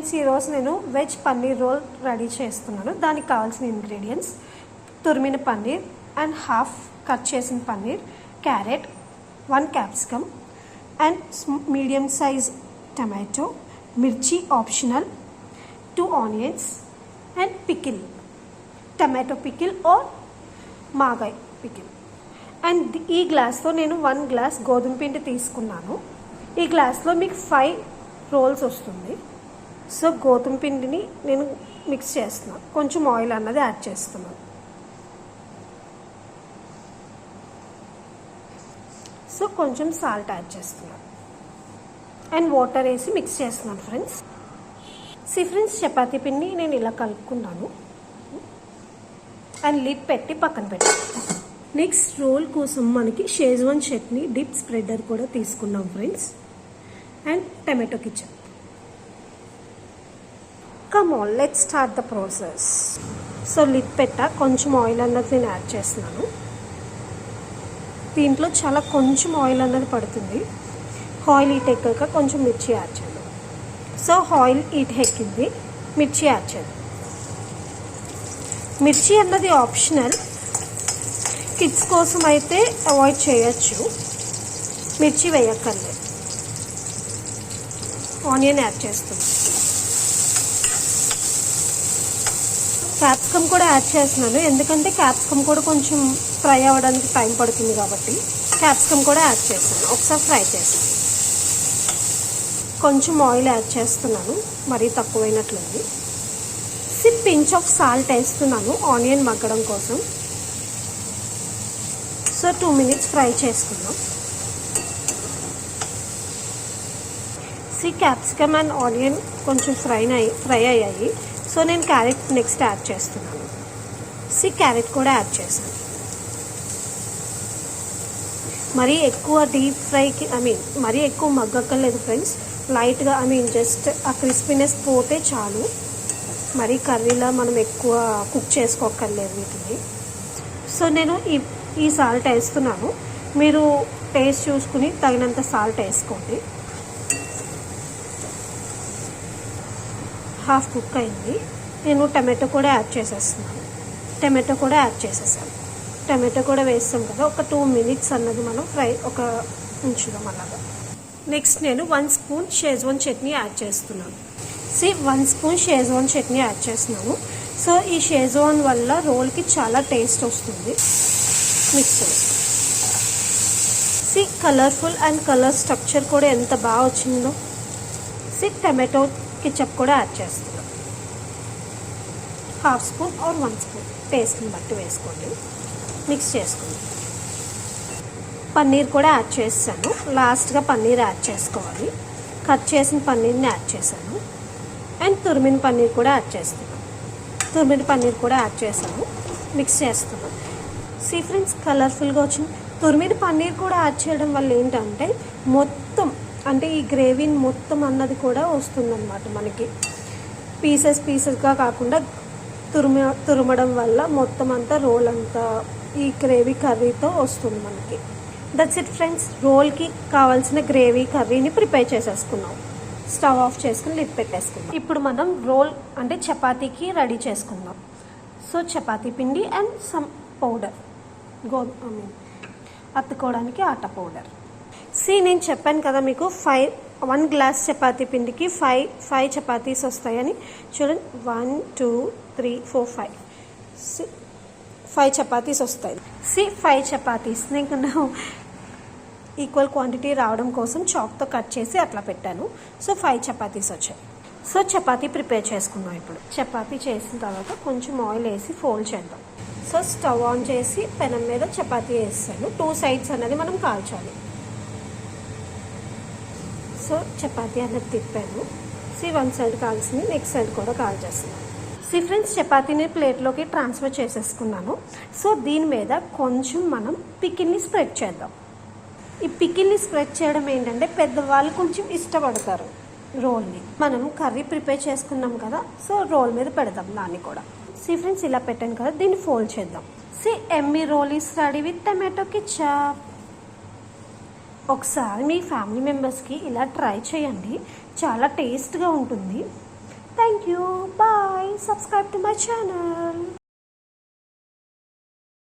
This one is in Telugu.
ఫ్రెండ్స్, ఈరోజు నేను వెజ్ పన్నీర్ రోల్ రెడీ చేస్తున్నాను. దానికి కావాల్సిన ఇంగ్రీడియంట్స్: తురిమిన పన్నీర్ అండ్ హాఫ్ కట్ చేసిన paneer, carrot, 1 capsicum and medium size tomato, మిర్చి optional, 2 onions and pickle, tomato pickle or మాగాయ్ పికిల్. అండ్ ఈ గ్లాస్తో నేను 1 గ్లాస్ గోధుమ పిండి తీసుకున్నాను. ఈ గ్లాస్లో మీకు 5 రోల్స్ వస్తుంది. సో గోధుమ పిండిని నేను మిక్స్ చేస్తున్నాను. కొంచెం ఆయిల్ అన్నది యాడ్ చేస్తున్నాను. సో కొంచెం సాల్ట్ యాడ్ చేస్తున్నాను అండ్ వాటర్ వేసి మిక్స్ చేస్తున్నాను ఫ్రెండ్స్. ఫ్రెండ్స్, చపాతీ పిండి నేను ఇలా కలుపుకున్నాను అండ్ లిడ్ పెట్టి పక్కన పెట్టాను. నెక్స్ట్ రోల్ కోసం మనకి షేజ్వాన్ చట్నీ డిప్ స్ప్రెడర్ కూడా తీసుకున్నాం friends, and tomato ketchup. Come on, let's start the process. So lid పెట్టా, కొంచెం ఆయిల్ అన్నది నేను యాడ్ చేస్తున్నాను. దీంట్లో చాలా కొంచెం ఆయిల్ అన్నది పడుతుంది. ఆయిల్ హీట్ ఎక్కాక కొంచెం మిర్చి యాడ్ చేద్దాం. సో ఆయిల్ హీట్ ఎక్కింది, మిర్చి యాడ్ చేద్దాం. మిర్చి అన్నది ఆప్షనల్, కిడ్స్ కోసం అయితే అవాయిడ్ చేయొచ్చు, మిర్చి వేయక్కర్లేదు. ఆనియన్ యాడ్ చేస్తుంది. క్యాప్సికమ్ కూడా యాడ్ చేస్తున్నాను, ఎందుకంటే క్యాప్సికమ్ కూడా కొంచెం ఫ్రై అవ్వడానికి టైం పడుతుంది కాబట్టి క్యాప్సికమ్ కూడా యాడ్ చేస్తాను. ఒకసారి ఫ్రై చేస్తాను. కొంచెం ఆయిల్ యాడ్ చేస్తున్నాను, మరీ తక్కువైనట్లుంది. పించ్ ఆఫ్ సాల్ట్ వేస్తున్నాను ఆనియన్ మగ్గడం కోసం. సో 2 మినిట్స్ ఫ్రై చేసుకుందాం. క్యాప్సికమ్ అండ్ ఆనియన్ కొంచెం ఫ్రై అయ్యాయి. సో నేను క్యారెట్ నెక్స్ట్ యాడ్ చేస్తున్నాను. క్యారెట్ కూడా యాడ్ చేశాను. మరీ ఎక్కువ డీప్ ఫ్రైకి మరీ ఎక్కువ మగ్గక్కర్లేదు ఫ్రెండ్స్, లైట్గా జస్ట్ ఆ క్రిస్పీనెస్ పోతే చాలు. మరీ కర్రీలా మనం ఎక్కువ కుక్ చేసుకోక్కర్లేదు వీటిని. సో నేను ఈ సాల్ట్ వేస్తున్నాను. మీరు టేస్ట్ చూసుకుని తగినంత సాల్ట్ వేసుకోండి. హాఫ్ కుక్ అయింది. నేను టమాటో కూడా యాడ్ చేసేస్తున్నాను. టమాటో కూడా యాడ్ చేసేసాను. టమాటో కూడా వేస్తాం కదా, ఒక 2 మినిట్స్ అన్నది మనం ఫ్రై ఉంచుదాం అలాగా. నెక్స్ట్ నేను 1 స్పూన్ షేజ్వాన్ చట్నీ యాడ్ చేస్తున్నాను. 1 స్పూన్ షేజ్వాన్ చట్నీ యాడ్ చేస్తున్నాను. సో ఈ షేజ్వాన్ వల్ల రోల్కి చాలా టేస్ట్ వస్తుంది. మిక్స్ చేసి కలర్ఫుల్ అండ్ కలర్ స్ట్రక్చర్ కూడా ఎంత బాగా వచ్చిందో. టమాటో కెచప్ కూడా యాడ్ చేస్తున్నాను. హాఫ్ స్పూన్ ఆర్ 1 స్పూన్ టేస్ట్ని బట్టి వేసుకోండి. మిక్స్ చేసుకోండి. పన్నీర్ కూడా యాడ్ చేస్తాను. లాస్ట్గా పన్నీర్ యాడ్ చేసుకోవాలి. కట్ చేసిన పన్నీర్ని యాడ్ చేశాను అండ్ తురిమిన పన్నీర్ కూడా యాడ్ చేస్తున్నాను. తురిమిన పన్నీర్ కూడా యాడ్ చేశాను. మిక్స్ చేస్తున్నాను. ఫ్రెండ్స్, కలర్ఫుల్గా వచ్చింది. తురిమిన పన్నీర్ కూడా యాడ్ చేయడం వల్ల ఏంటంటే మొత్తం ఈ గ్రేవీని మొత్తం అన్నది కూడా వస్తుందన్నమాట మనకి. పీసెస్గా కాకుండా తురమడం వల్ల మొత్తం అంతా రోల్ అంతా ఈ గ్రేవీ కర్రీతో వస్తుంది మనకి. That's it friends. రోల్కి కావాల్సిన గ్రేవీ కర్రీని ప్రిపేర్ చేసేసుకున్నాం. స్టవ్ ఆఫ్ చేసుకుని లిడ్ పెట్టేసుకుందాం. ఇప్పుడు మనం రోల్ చపాతీకి రెడీ చేసుకుందాం. సో చపాతీ పిండి అండ్ సమ్ పౌడర్, అత్తుకోవడానికి ఆటా పౌడర్. నేను చెప్పాను కదా మీకు 1 గ్లాస్ చపాతీ పిండికి 5 చపాతీస్ వస్తాయని. చూడండి, 1 2 3 4 5 5 చపాతీస్ వస్తాయి. 5 చపాతీస్ నేను ఈక్వల్ క్వాంటిటీ రావడం కోసం చాక్తో కట్ చేసి అట్లా పెట్టాను. సో 5 చపాతీస్ వచ్చాయి. సో చపాతీ ప్రిపేర్ చేసుకుందాం. ఇప్పుడు చపాతీ చేసిన తర్వాత కొంచెం ఆయిల్ వేసి ఫోల్డ్ చేద్దాం. సో స్టవ్ ఆన్ చేసి పెనం మీద చపాతీ వేస్తాను. 2 సైడ్స్ అనేది మనం కాల్చాలి. సో చపాతీ అనేది తిప్పాను. 1 సైడ్ కాల్సింది, నెక్స్ట్ సైడ్ కూడా కాల్చేస్తున్నాను. ఫ్రెండ్స్, చపాతీని ప్లేట్లోకి ట్రాన్స్ఫర్ చేసేసుకున్నాను. సో దీని మీద కొంచెం మనం పికిల్ని స్ప్రెడ్ చేద్దాం. ఈ పికిల్ని స్ప్రెడ్ చేయడం ఏంటంటే పెద్దవాళ్ళు కొంచెం ఇష్టపడతారు రోల్ని. మనం కర్రీ ప్రిపేర్ చేసుకున్నాం కదా, సో రోల్ మీద పెడదాం దాన్ని కూడా. ఫ్రెండ్స్, ఇలా పెట్టాను కదా, దీన్ని ఫోల్డ్ చేద్దాం. ఎమ్మీ roll is ready with tomato ketchup. ఒకసారి మీ ఫ్యామిలీ మెంబర్స్కి ఇలా ట్రై చేయండి, చాలా టేస్ట్గా ఉంటుంది. you. Bye. Subscribe to my channel.